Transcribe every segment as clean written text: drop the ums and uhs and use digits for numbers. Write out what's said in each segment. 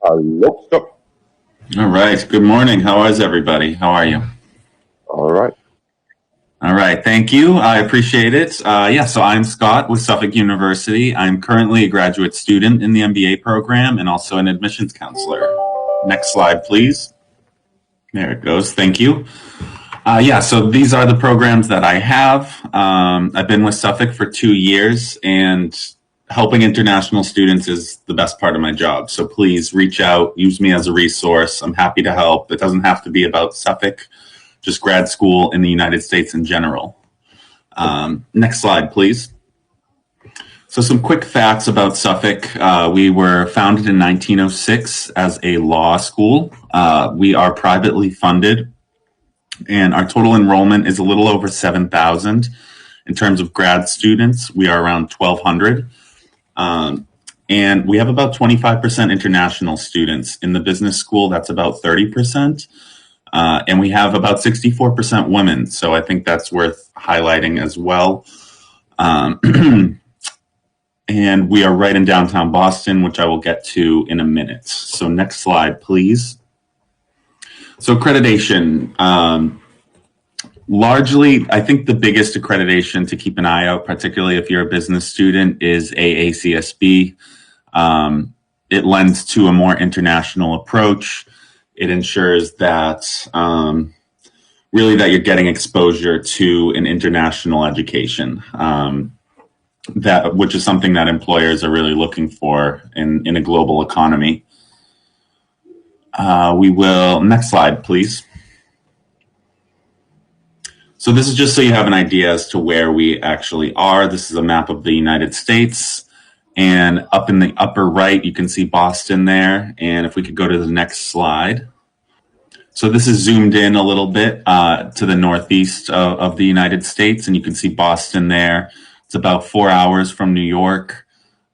Hello. Yep. All right. Good morning. How is everybody? How are you? All right. All right. Thank you. I appreciate it. So I'm Scott with Suffolk University. I'm currently a graduate student in the MBA program and also an admissions counselor. Next slide, please. There it goes. Thank you. So these are the programs that I have. I've been with Suffolk for 2 years, and helping international students is the best part of my job. So please reach out, use me as a resource. I'm happy to help. It doesn't have to be about Suffolk, just grad school in the United States in general. Next slide, please. So some quick facts about Suffolk. We were founded in 1906 as a law school. We are privately funded, and our total enrollment is a little over 7,000. In terms of grad students, we are around 1,200. And we have about 25% international students. In the business school, that's about 30%. And we have about 64% women. So I think that's worth highlighting as well. And we are right in downtown Boston, which I will get to in a minute. So next slide, please. So accreditation. Largely, I think the biggest accreditation to keep an eye out, particularly if you're a business student, is AACSB. It lends to a more international approach. It ensures that really that you're getting exposure to an international education, which is something that employers are really looking for in a global economy. Next slide, please. So this is just so you have an idea as to where we actually are. This is a map of the United States. And up in the upper right, you can see Boston there. And if we could go to the next slide. So this is zoomed in a little bit to the northeast of the United States. And you can see Boston there. It's about 4 hours from New York.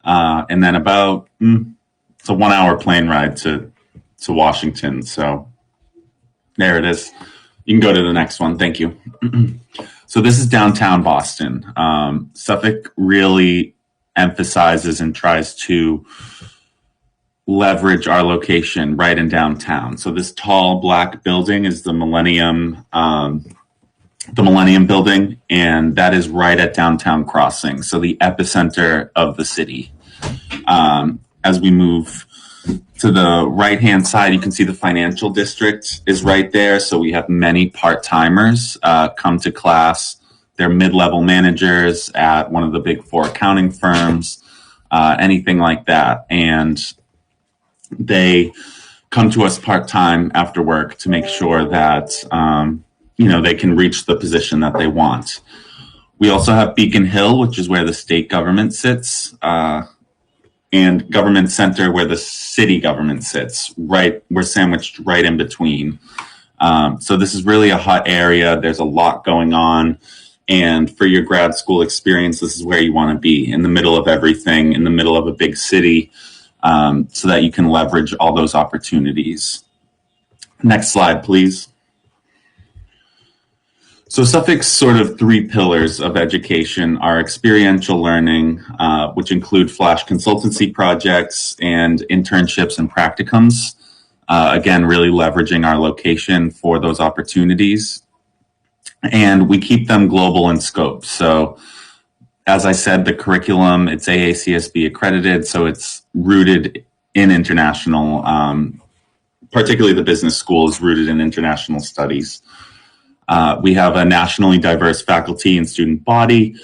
And then it's a 1 hour plane ride to Washington. So there it is. You can go to the next one. Thank you. So this is downtown Boston. Suffolk really emphasizes and tries to leverage our location right in downtown. So this tall black building is the Millennium Building, and that is right at Downtown Crossing, so the epicenter of the city. As we move to the right-hand side, you can see the financial district is right there. So we have many part-timers come to class. They're mid-level managers at one of the big four accounting firms, anything like that. And they come to us part-time after work to make sure that, they can reach the position that they want. We also have Beacon Hill, which is where the state government sits, and Government Center, where the city government sits. Right, we're sandwiched right in between. So this is really a hot area. There's a lot going on. And for your grad school experience, this is where you want to be, in the middle of everything, in the middle of a big city, so that you can leverage all those opportunities. Next slide, please. So Suffolk's sort of three pillars of education are experiential learning, which include flash consultancy projects and internships and practicums. Again, really leveraging our location for those opportunities. And we keep them global in scope. So as I said, the curriculum, it's AACSB accredited, so it's rooted in international, particularly the business school is rooted in international studies. We have a nationally diverse faculty and student body.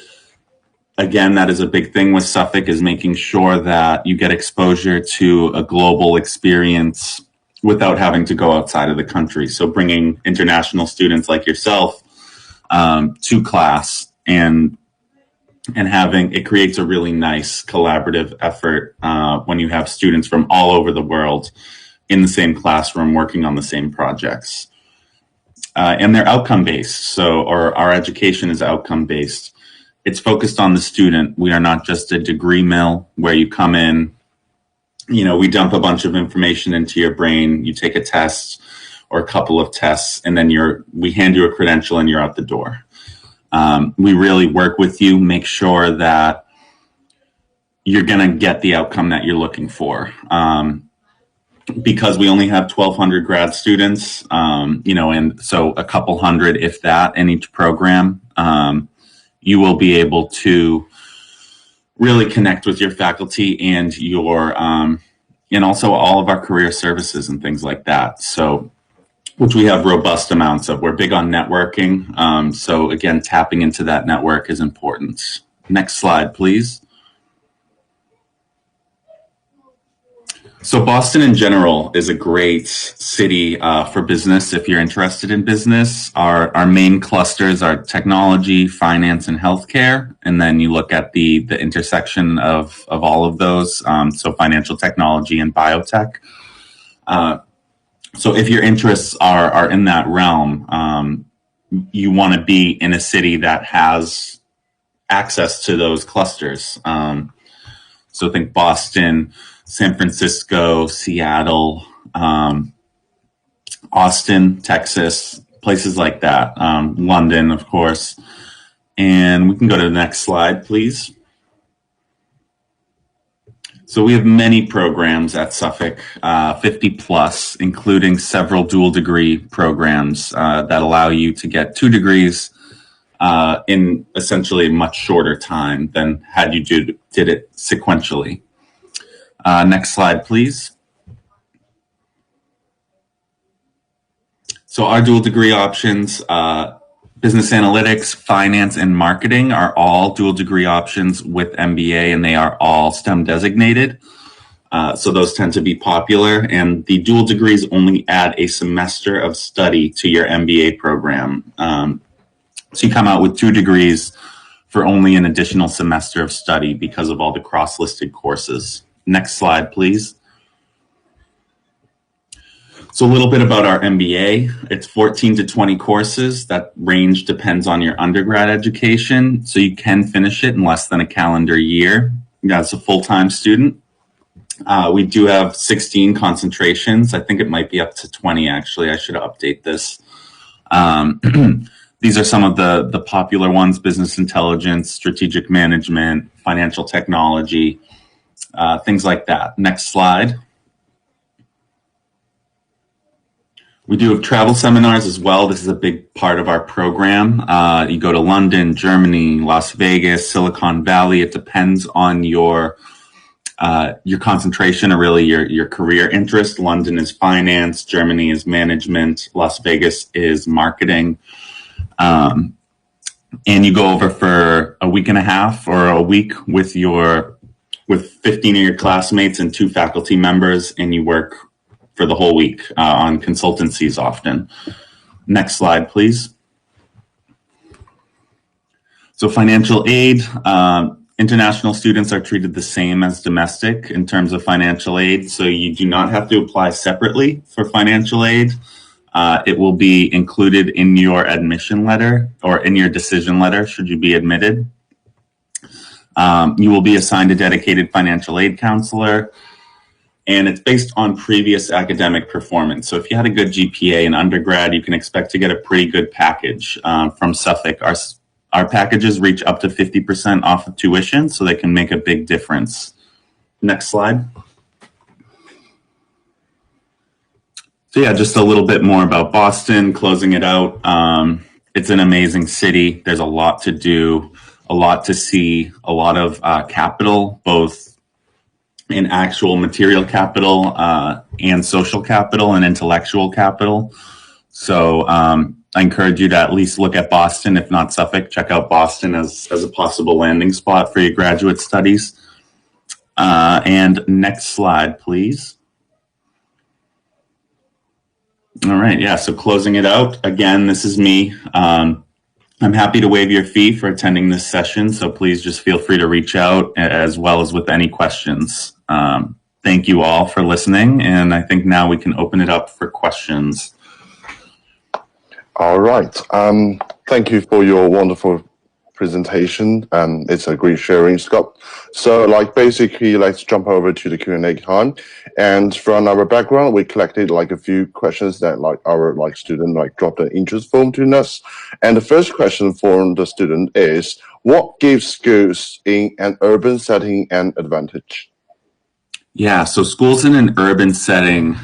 Again, that is a big thing with Suffolk, is making sure that you get exposure to a global experience without having to go outside of the country. So bringing international students like yourself to class and having it creates a really nice collaborative effort when you have students from all over the world in the same classroom working on the same projects. And they're outcome-based, or our education is outcome-based. It's focused on the student. We are not just a degree mill where you come in, we dump a bunch of information into your brain, you take a test or a couple of tests, and then we hand you a credential and you're out the door. We really work with you, make sure that you're going to get the outcome that you're looking for. because we only have 1,200 grad students, and so a couple hundred, if that, in each program, you will be able to really connect with your faculty and and also all of our career services and things like that. So, which we have robust amounts of. We're big on networking. So again, tapping into that network is important. Next slide, please. So Boston in general is a great city for business if you're interested in business. Our main clusters are technology, finance, and healthcare. And then you look at the intersection of all of those, so financial technology and biotech. So if your interests are in that realm, you want to be in a city that has access to those clusters. So think Boston, San Francisco, Seattle, Austin, Texas, places like that. London, of course. And we can go to the next slide, please. So we have many programs at Suffolk, 50 plus, including several dual degree programs that allow you to get 2 degrees in essentially a much shorter time than had you did it sequentially. Next slide, please. So our dual degree options, business analytics, finance, and marketing are all dual degree options with MBA, and they are all STEM designated. So those tend to be popular, and the dual degrees only add a semester of study to your MBA program. So you come out with 2 degrees for only an additional semester of study because of all the cross-listed courses. Next slide, please. So a little bit about our MBA. It's 14 to 20 courses. That range depends on your undergrad education. So you can finish it in less than a calendar year. As a full-time student. We do have 16 concentrations. I think it might be up to 20, actually. I should update this. These are some of the popular ones: business intelligence, strategic management, financial technology, things like that. Next slide. We do have travel seminars as well. This is a big part of our program. You go to London, Germany, Las Vegas, Silicon Valley. It depends on your concentration or really your career interest. London is finance, Germany is management, Las Vegas is marketing. And you go over for a week and a half or a week with 15 of your classmates and 2 faculty members, and you work for the whole week on consultancies often. Next slide, please. So financial aid, international students are treated the same as domestic in terms of financial aid. So you do not have to apply separately for financial aid. It will be included in your admission letter or in your decision letter should you be admitted. You will be assigned a dedicated financial aid counselor, and it's based on previous academic performance. So if you had a good GPA in undergrad, you can expect to get a pretty good package from Suffolk. Our packages reach up to 50% off of tuition, so they can make a big difference. Next slide. So yeah, just a little bit more about Boston, closing it out. It's an amazing city. There's a lot to do, a lot to see, a lot of capital, both in actual material capital and social capital and intellectual capital. So I encourage you to at least look at Boston, if not Suffolk. Check out Boston as a possible landing spot for your graduate studies. And next slide, please. All right, yeah, so closing it out. Again, this is me. I'm happy to waive your fee for attending this session, so please just feel free to reach out as well as with any questions. Thank you all for listening, and I think now we can open it up for questions. All right. Thank you for your wonderful presentation. It's a great sharing, Scott. So basically, let's jump over to the Q&A time. And from our background, we collected a few questions that our student dropped an interest form to us. And the first question from the student is, what gives schools in an urban setting an advantage? Yeah, so schools in an urban setting,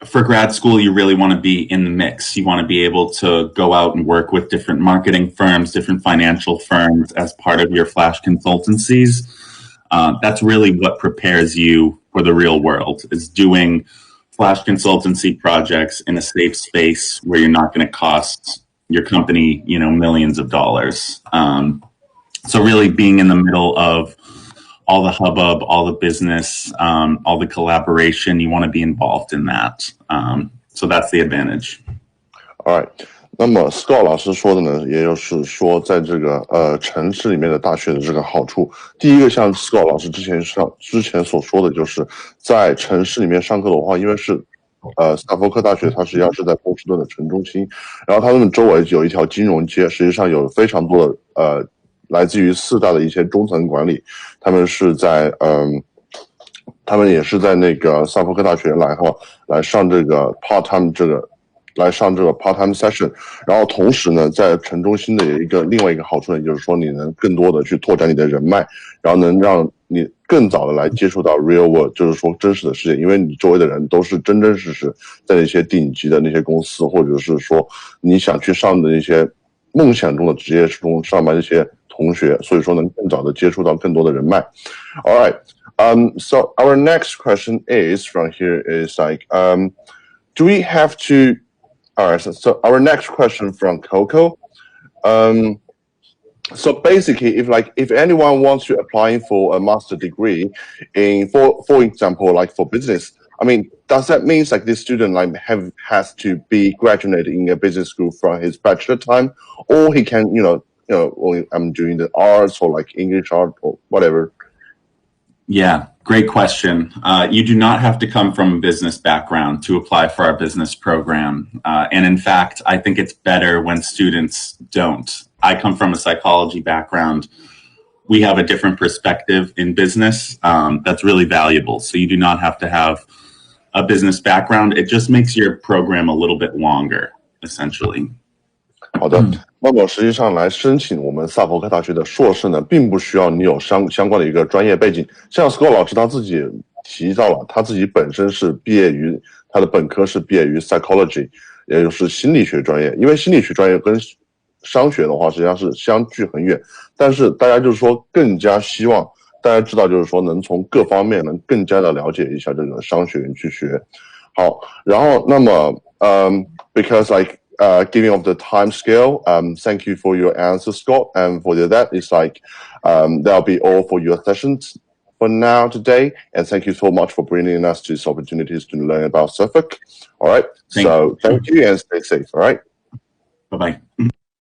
for grad school, you really want to be in the mix. You want to be able to go out and work with different marketing firms, different financial firms as part of your flash consultancies. That's really what prepares you for the real world, is doing flash consultancy projects in a safe space where you're not going to cost your company, millions of dollars. So really being in the middle of all the hubbub, all the business, all the collaboration, you want to be involved in that. So that's the advantage. All right，那么 Scott 老师说的呢，也就是说，在这个城市里面的大学的这个好处，第一个像 Scott 老师之前所说的，就是在城市里面上课的话，因为是萨福克大学，它实际上是在波士顿的城中心，然后他们周围有一条金融街，实际上有非常多的来自于四大的一些中层管理，他们也是在那个萨福克大学来上这个 part time part time session， 然后同时呢，在城中心的另外一个好处呢，就是说你能更多的去拓展你的人脉，然后能让你更早的来接触到 real world， 就是说真实的世界，因为你周围的人都是真真实实在那些顶级的那些公司，或者是说你想去上的那些梦想中的职业中上班的一些同学，所以说能更早的接触到更多的人脉。All right, so our next question is from here is like, do we have to? All right, so our next question from Coco. So basically, if anyone wants to apply for a master degree for example, like for business, I mean, does that mean like this student has to be graduated in a business school from his bachelor time, or he can or I'm doing the arts or like English art or whatever? Yeah, great question. You do not have to come from a business background to apply for our business program. And in fact, I think it's better when students don't. I come from a psychology background. We have a different perspective in business that's really valuable. So you do not have to have a business background. It just makes your program a little bit longer, essentially. 好的，那么实际上来申请我们萨福克大学的硕士呢，并不需要你有相关的一个专业背景。像 Scott 老师他自己提到了，他自己本身是他的本科是毕业于 psychology， 也就是心理学专业。因为心理学专业跟商学的话，实际上是相距很远。但是大家就是说更加希望大家知道，就是说能从各方面能更加的了解一下这个商学院去学。好，然后那么because like giving of the time scale, thank you for your answer, Scott. And for that, it's like that'll be all for your sessions for now today. And thank you so much for bringing us these opportunities to learn about Suffolk. All right. Thank you and stay safe. All right. Bye-bye.